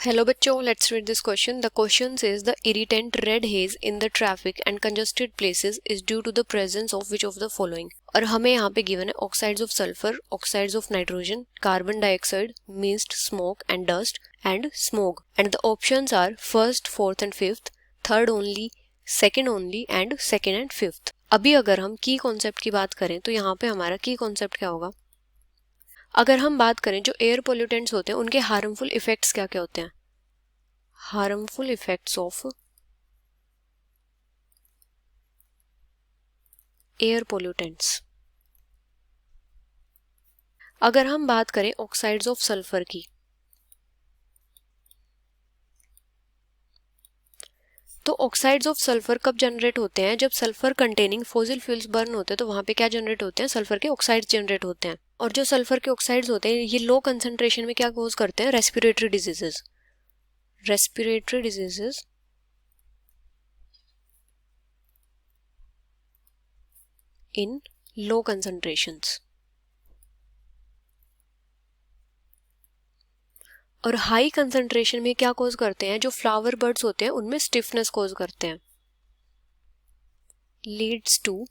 Hello बच्चों, let's read this question. The question says the irritant red haze in the traffic and congested places is due to the presence of which of the following. और हमें यहाँ पे given है oxides of sulfur, oxides of nitrogen, carbon dioxide, mist, smoke and dust and smog. And the options are first, fourth and fifth, third only, second only and second and fifth. अभी अगर हम की concept की बात करें तो यहाँ पे हमारा की कॉन्सेप्ट क्या होगा? अगर हम बात करें जो एयर पोल्यूटेंट्स होते हैं उनके हार्मफुल इफेक्ट्स क्या क्या होते हैं? Harmful effects of air pollutants. अगर हम बात करें ऑक्साइड्स ऑफ सल्फर की, तो ऑक्साइड्स ऑफ सल्फर कब जनरेट होते हैं? जब sulphur containing fossil fuels burn होते हैं तो वहां पे क्या जनरेट होते हैं? सल्फर के ऑक्साइड्स जनरेट होते हैं। और जो सल्फर के ऑक्साइड्स होते हैं ये लो कंसंट्रेशन में क्या कॉज करते हैं? Respiratory diseases. Respiratory diseases in low concentrations. और हाई कंसंट्रेशन में क्या कॉज करते हैं? जो फ्लावर बर्ड्स होते हैं उनमें स्टिफनेस कॉज करते हैं। Leads to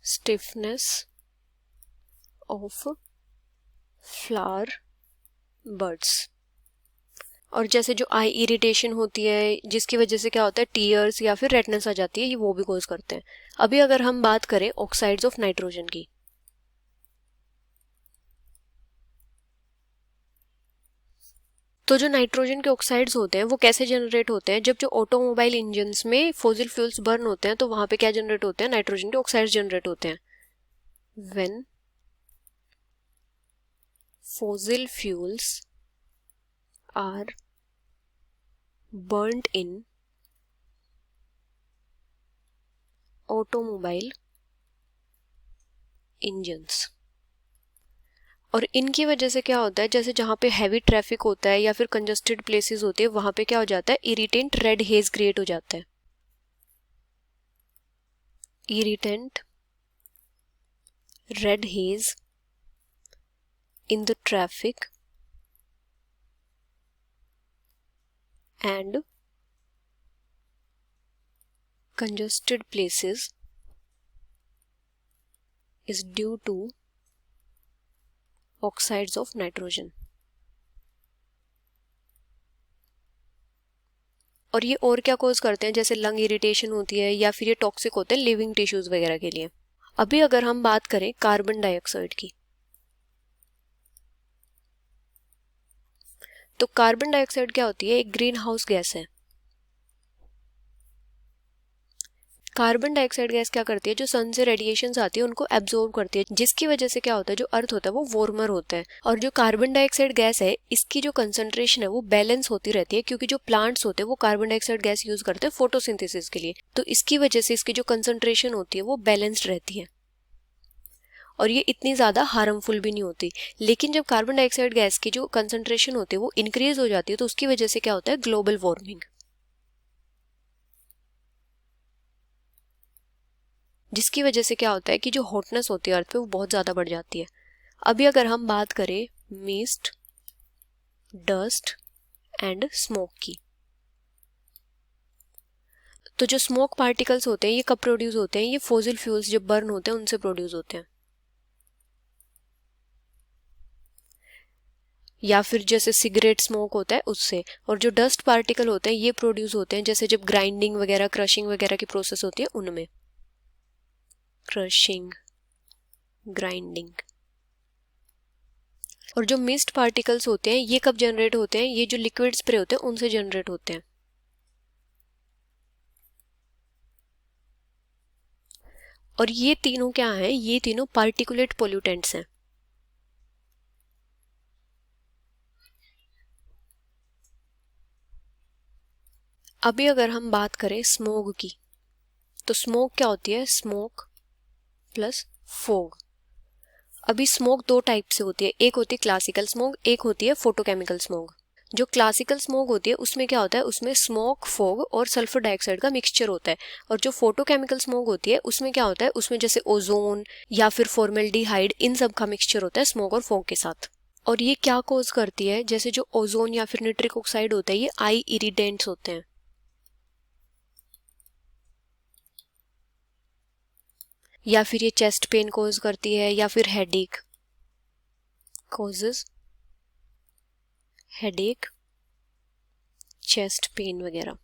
stiffness of flower birds. और जैसे जो आई इरिटेशन होती है जिसकी वजह से क्या होता है? टीयर्स या फिर रेडनेस आ जाती है, ये वो भी कॉज करते हैं। अभी अगर हम बात करें ऑक्साइड्स ऑफ नाइट्रोजन की, तो जो नाइट्रोजन के ऑक्साइड्स होते हैं वो कैसे जनरेट होते हैं? जब जो ऑटोमोबाइल इंजन्स में फॉसिल फ्यूल्स बर्न होते हैं तो वहां पे क्या जनरेट होते हैं? नाइट्रोजन के ऑक्साइड्स जनरेट होते हैं। When fossil fuels are burned in automobile engines. और इनकी वजह से क्या होता है? जैसे जहाँ पे हैवी ट्रैफिक होता है या फिर कंजस्टेड प्लेसेस होते हैं वहां पे क्या हो जाता है? इरिटेंट रेड हेज क्रिएट हो जाता है। Irritant red hedge in the traffic and congested places is due to oxides of nitrogen। और ये और क्या कॉज करते हैं? जैसे लंग इरिटेशन होती है या फिर ये टॉक्सिक होते हैं लिविंग टिश्यूज वगैरह के लिए। अभी अगर हम बात करें कार्बन डाइऑक्साइड की, तो कार्बन डाइऑक्साइड क्या होती है? एक ग्रीन हाउस गैस है। कार्बन डाइऑक्साइड गैस क्या करती है? जो सन से रेडिएशंस आती है उनको एब्जॉर्ब करती है, जिसकी वजह से क्या होता है? जो अर्थ होता है वो वार्मर होता है। और जो कार्बन डाइऑक्साइड गैस है इसकी जो कंसंट्रेशन है वो बैलेंस होती रहती है, क्योंकि जो प्लांट्स होते हैं वो कार्बन डाइऑक्साइड गैस यूज करते हैं फोटोसिंथेसिस के लिए, तो इसकी वजह से इसकी जो कंसंट्रेशन होती है वो बैलेंस्ड रहती है और ये इतनी ज़्यादा हार्मफुल भी नहीं होती। लेकिन जब कार्बन डाइऑक्साइड गैस की जो कंसंट्रेशन होती है वो इंक्रीज हो जाती है तो उसकी वजह से क्या होता है? ग्लोबल वार्मिंग, जिसकी वजह से क्या होता है कि जो हॉटनेस होती है अर्थ पे वो बहुत ज़्यादा बढ़ जाती है। अभी अगर हम बात करें मिस्ट, डस्ट एंड स्मोक की, तो जो स्मोक पार्टिकल्स होते हैं ये कब प्रोड्यूस होते हैं? ये फॉसिल फ्यूल्स जब बर्न होते हैं उनसे प्रोड्यूस होते हैं। या फिर जैसे सिगरेट स्मोक होता है उससे। और जो डस्ट पार्टिकल होते हैं ये प्रोड्यूस होते हैं जैसे जब ग्राइंडिंग वगैरह, क्रशिंग वगैरह की प्रोसेस होती है उनमें। Crushing, grinding. और जो मिस्ट पार्टिकल्स होते हैं ये कब जनरेट होते हैं? ये जो लिक्विड स्प्रे होते हैं उनसे जनरेट होते हैं। और ये तीनों क्या हैं? ये तीनों पार्टिकुलेट पोल्यूटेंट्स हैं। अभी अगर हम बात करें स्मोग की, तो स्मोक क्या होती है? Smoke plus fog. अभी स्मोक दो टाइप से होती है, एक होती है क्लासिकल स्मोक, एक होती है फोटोकेमिकल स्मोक। जो क्लासिकल स्मोक होती है उसमें क्या होता है? उसमें स्मोक, फोग और सल्फर डाइऑक्साइड का मिक्सचर होता है। और जो फोटोकेमिकल स्मोक होती है उसमें क्या होता है? उसमें जैसे ओजोन या फिर फॉर्मेल्डिहाइड इन सब का मिक्सचर होता है स्मोक और फोग के साथ। और ये क्या कॉज करती है, जैसे जो ओजोन या फिर निट्रिक ऑक्साइड होता है ये आई इरिटेंट्स होते हैं, या फिर ये चेस्ट पेन कॉज करती है, या फिर headache, causes headache, chest pain वगैरह।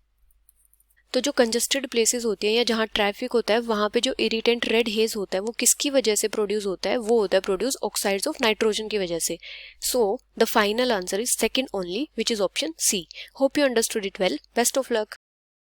तो जो कंजस्टेड प्लेसेस होती हैं या जहाँ ट्रैफिक होता है वहाँ पे जो इरिटेंट रेड हेज होता है वो किसकी वजह से प्रोड्यूस होता है, वो होता है प्रोड्यूस ऑक्साइड्स ऑफ नाइट्रोजन की वजह से। So the final answer is second only, which is option C. Hope you understood it well. Best of luck.